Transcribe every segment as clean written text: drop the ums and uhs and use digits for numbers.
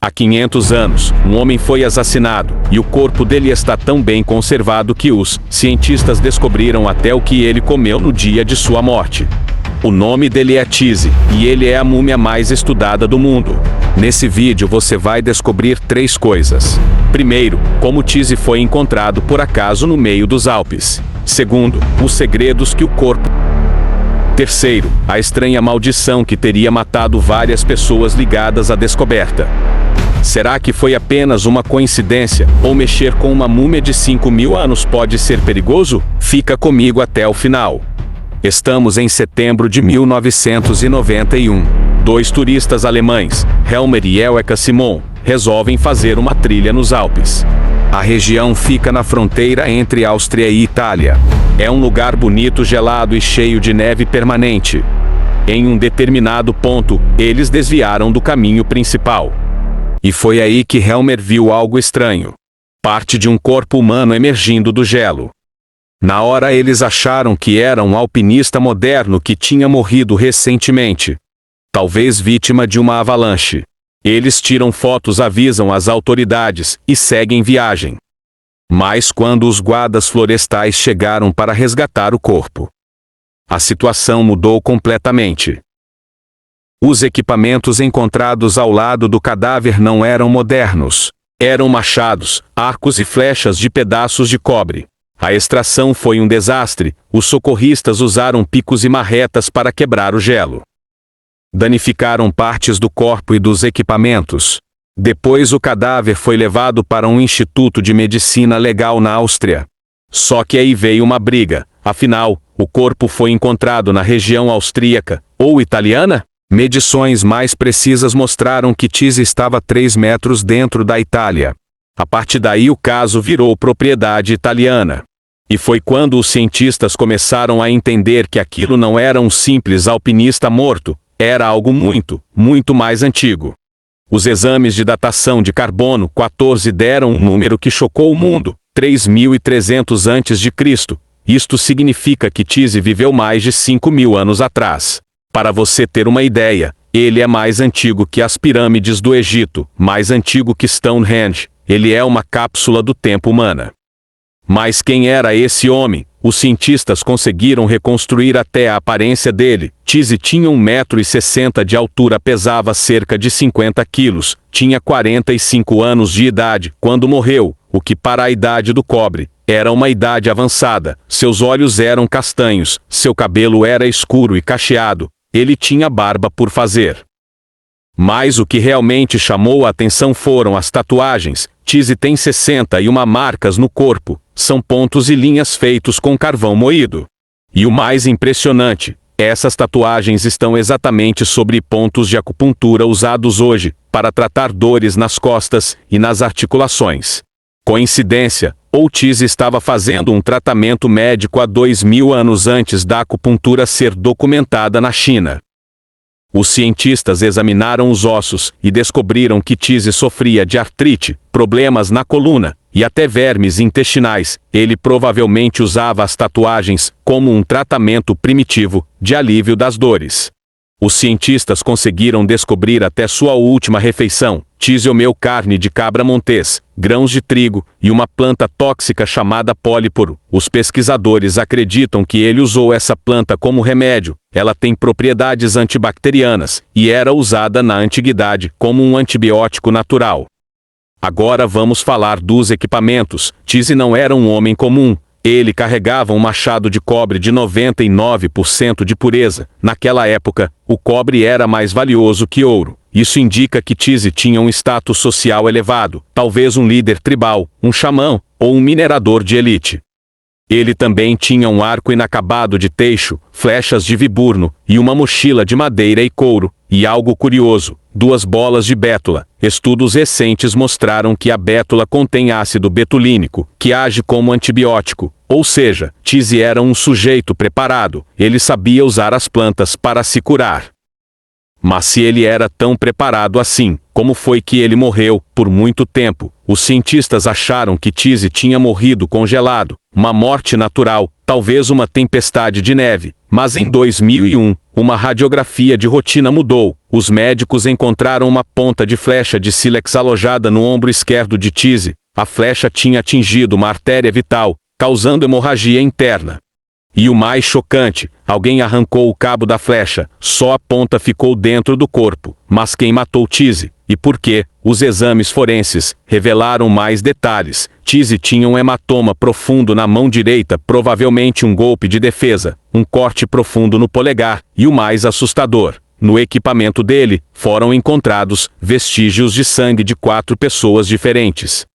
Há 500 anos, um homem foi assassinado, e o corpo dele está tão bem conservado que os cientistas descobriram até o que ele comeu no dia de sua morte. O nome dele é Tizi, e ele é a múmia mais estudada do mundo. Nesse vídeo você vai descobrir 3 coisas. Primeiro, como Tizi foi encontrado por acaso no meio dos Alpes. Segundo, os segredos que o corpo... Terceiro, a estranha maldição que teria matado várias pessoas ligadas à descoberta. Será que foi apenas uma coincidência, ou mexer com uma múmia de 5.000 anos pode ser perigoso? Fica comigo até o final. Estamos em setembro de 1991. 2 turistas alemães, Helmer e Eleka Simon, resolvem fazer uma trilha nos Alpes. A região fica na fronteira entre Áustria e Itália. É um lugar bonito, gelado e cheio de neve permanente. Em um determinado ponto, eles desviaram do caminho principal. E foi aí que Helmer viu algo estranho. Parte de um corpo humano emergindo do gelo. Na hora eles acharam que era um alpinista moderno que tinha morrido recentemente. Talvez vítima de uma avalanche. Eles tiram fotos, avisam as autoridades e seguem viagem. Mas quando os guardas florestais chegaram para resgatar o corpo, a situação mudou completamente. Os equipamentos encontrados ao lado do cadáver não eram modernos. Eram machados, arcos e flechas de pedaços de cobre. A extração foi um desastre. Os socorristas usaram picos e marretas para quebrar o gelo. Danificaram partes do corpo e dos equipamentos. Depois o cadáver foi levado para um instituto de medicina legal na Áustria. Só que aí veio uma briga. Afinal, o corpo foi encontrado na região austríaca, ou italiana? Medições mais precisas mostraram que Tizi estava 3 metros dentro da Itália. A partir daí o caso virou propriedade italiana. E foi quando os cientistas começaram a entender que aquilo não era um simples alpinista morto, era algo muito, muito mais antigo. Os exames de datação de carbono 14 deram um número que chocou o mundo, 3.300 a.C. Isto significa que Tizi viveu mais de 5.000 anos atrás. Para você ter uma ideia, ele é mais antigo que as pirâmides do Egito, mais antigo que Stonehenge. Ele é uma cápsula do tempo humana. Mas quem era esse homem? Os cientistas conseguiram reconstruir até a aparência dele. Tizi tinha 1,60 m de altura, pesava cerca de 50 quilos, tinha 45 anos de idade quando morreu, o que para a idade do cobre era uma idade avançada. Seus olhos eram castanhos, seu cabelo era escuro e cacheado, ele tinha barba por fazer. Mas o que realmente chamou a atenção foram as tatuagens. Tizi tem 61 marcas no corpo, são pontos e linhas feitos com carvão moído. E o mais impressionante, essas tatuagens estão exatamente sobre pontos de acupuntura usados hoje, para tratar dores nas costas e nas articulações. Coincidência, ou Tizi estava fazendo um tratamento médico há 2.000 anos antes da acupuntura ser documentada na China. Os cientistas examinaram os ossos e descobriram que Tizi sofria de artrite, problemas na coluna e até vermes intestinais. Ele provavelmente usava as tatuagens como um tratamento primitivo de alívio das dores. Os cientistas conseguiram descobrir até sua última refeição. Tizi comeu carne de cabra montês, grãos de trigo e uma planta tóxica chamada póliporo. Os pesquisadores acreditam que ele usou essa planta como remédio. Ela tem propriedades antibacterianas e era usada na antiguidade como um antibiótico natural. Agora vamos falar dos equipamentos. Tizi não era um homem comum. Ele carregava um machado de cobre de 99% de pureza. Naquela época, o cobre era mais valioso que ouro. Isso indica que Tizi tinha um status social elevado, talvez um líder tribal, um xamã ou um minerador de elite. Ele também tinha um arco inacabado de teixo, flechas de viburno e uma mochila de madeira e couro. E algo curioso, 2 bolas de bétula. Estudos recentes mostraram que a bétula contém ácido betulínico, que age como antibiótico. Ou seja, Tizi era um sujeito preparado, ele sabia usar as plantas para se curar. Mas se ele era tão preparado assim, Como foi que ele morreu? Por muito tempo, os cientistas acharam que Tizzy tinha morrido congelado, uma morte natural, talvez uma tempestade de neve. Mas em 2001, uma radiografia de rotina mudou. Os médicos encontraram uma ponta de flecha de sílex alojada no ombro esquerdo de Tizzy. A flecha tinha atingido uma artéria vital, causando hemorragia interna. E o mais chocante, alguém arrancou o cabo da flecha, só a ponta ficou dentro do corpo. Mas quem matou Tizzy? E por quê? Os exames forenses revelaram mais detalhes. Tizzy tinha um hematoma profundo na mão direita, provavelmente um golpe de defesa, um corte profundo no polegar, e o mais assustador, no equipamento dele, foram encontrados vestígios de sangue de 4 pessoas diferentes.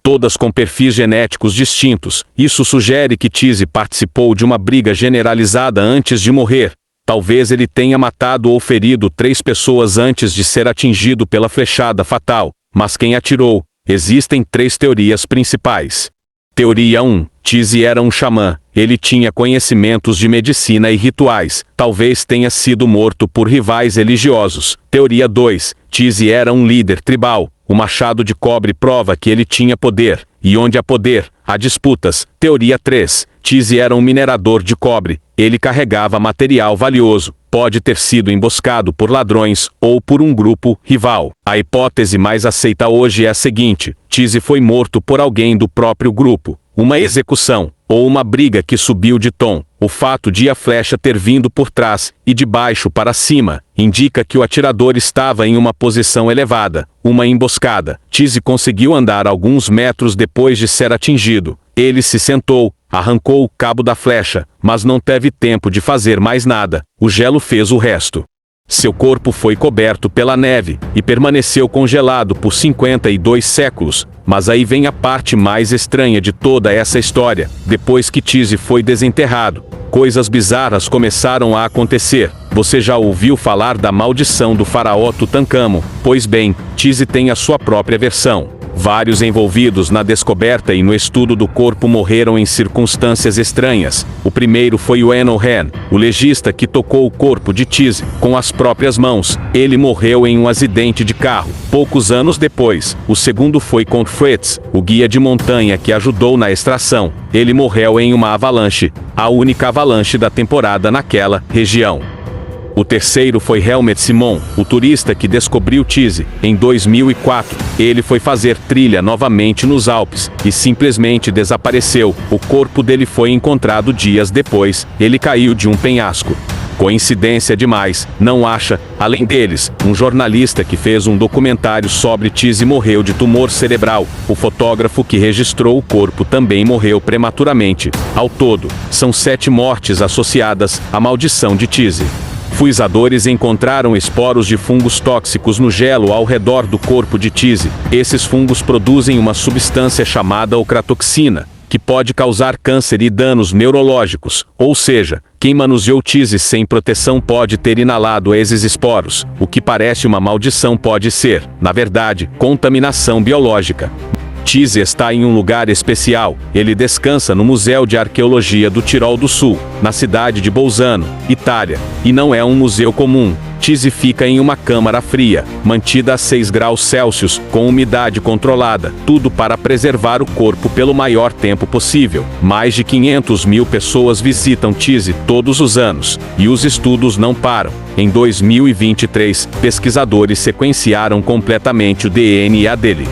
Todas com perfis genéticos distintos. Isso sugere que Tizzy participou de uma briga generalizada antes de morrer. Talvez ele tenha matado ou ferido 3 pessoas antes de ser atingido pela flechada fatal. Mas quem atirou? Existem 3 teorias principais. Teoria 1. Tizzy era um xamã. Ele tinha conhecimentos de medicina e rituais. Talvez tenha sido morto por rivais religiosos. Teoria 2. Tizzy era um líder tribal. O machado de cobre prova que ele tinha poder. E onde há poder, há disputas. Teoria 3. Tizzy era um minerador de cobre. Ele carregava material valioso. Pode ter sido emboscado por ladrões ou por um grupo rival. A hipótese mais aceita hoje é a seguinte: Tizzy foi morto por alguém do próprio grupo. Uma execução, ou uma briga que subiu de tom. O fato de a flecha ter vindo por trás e de baixo para cima indica que o atirador estava em uma posição elevada, uma emboscada. Tizzy conseguiu andar alguns metros depois de ser atingido. Ele se sentou, arrancou o cabo da flecha, mas não teve tempo de fazer mais nada. O gelo fez o resto. Seu corpo foi coberto pela neve e permaneceu congelado por 52 séculos. Mas aí vem a parte mais estranha de toda essa história. Depois que Tizzy foi desenterrado, coisas bizarras começaram a acontecer. Você já ouviu falar da maldição do faraó Tutancâmon? Pois bem, Tizzy tem a sua própria versão. Vários envolvidos na descoberta e no estudo do corpo morreram em circunstâncias estranhas. O primeiro foi o Enoch, o legista que tocou o corpo de Tizzy com as próprias mãos. Ele morreu em um acidente de carro. Poucos anos depois, o segundo foi Fritz, o guia de montanha que ajudou na extração. Ele morreu em uma avalanche, a única avalanche da temporada naquela região. O terceiro foi Helmut Simon, o turista que descobriu Tizzy. Em 2004, ele foi fazer trilha novamente nos Alpes e simplesmente desapareceu. O corpo dele foi encontrado dias depois. Ele caiu de um penhasco. Coincidência demais, não acha? Além deles, um jornalista que fez um documentário sobre Tizzy morreu de tumor cerebral. O fotógrafo que registrou o corpo também morreu prematuramente. Ao todo, são 7 mortes associadas à maldição de Tizzy. Fuizadores encontraram esporos de fungos tóxicos no gelo ao redor do corpo de Tizzy. Esses fungos produzem uma substância chamada ocratoxina, que pode causar câncer e danos neurológicos. Ou seja, quem manuseou Tizzy sem proteção pode ter inalado esses esporos. O que parece uma maldição pode ser, na verdade, contaminação biológica. Tizzy está em um lugar especial. Ele descansa no Museu de Arqueologia do Tirol do Sul, na cidade de Bolzano, Itália. E não é um museu comum. Tizzy fica em uma câmara fria, mantida a 6 graus Celsius, com umidade controlada, tudo para preservar o corpo pelo maior tempo possível. Mais de 500 mil pessoas visitam Tizzy todos os anos, e os estudos não param. Em 2023, pesquisadores sequenciaram completamente o DNA dele.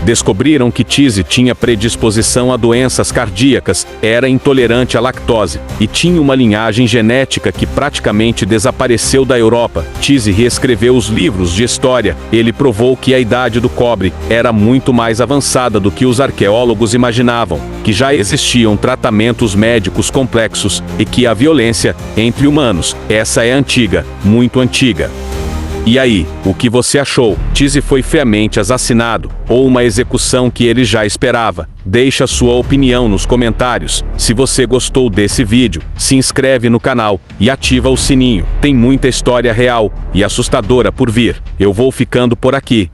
Descobriram que Tizzy tinha predisposição a doenças cardíacas, era intolerante à lactose, e tinha uma linhagem genética que praticamente desapareceu da Europa. Tizzy reescreveu os livros de história. Ele provou que a idade do cobre era muito mais avançada do que os arqueólogos imaginavam, que já existiam tratamentos médicos complexos, e que a violência entre humanos, essa é antiga, muito antiga. E aí, o que você achou? Tizzy foi friamente assassinado, ou uma execução que ele já esperava? Deixa sua opinião nos comentários. Se você gostou desse vídeo, se inscreve no canal e ativa o sininho. Tem muita história real e assustadora por vir. Eu vou ficando por aqui.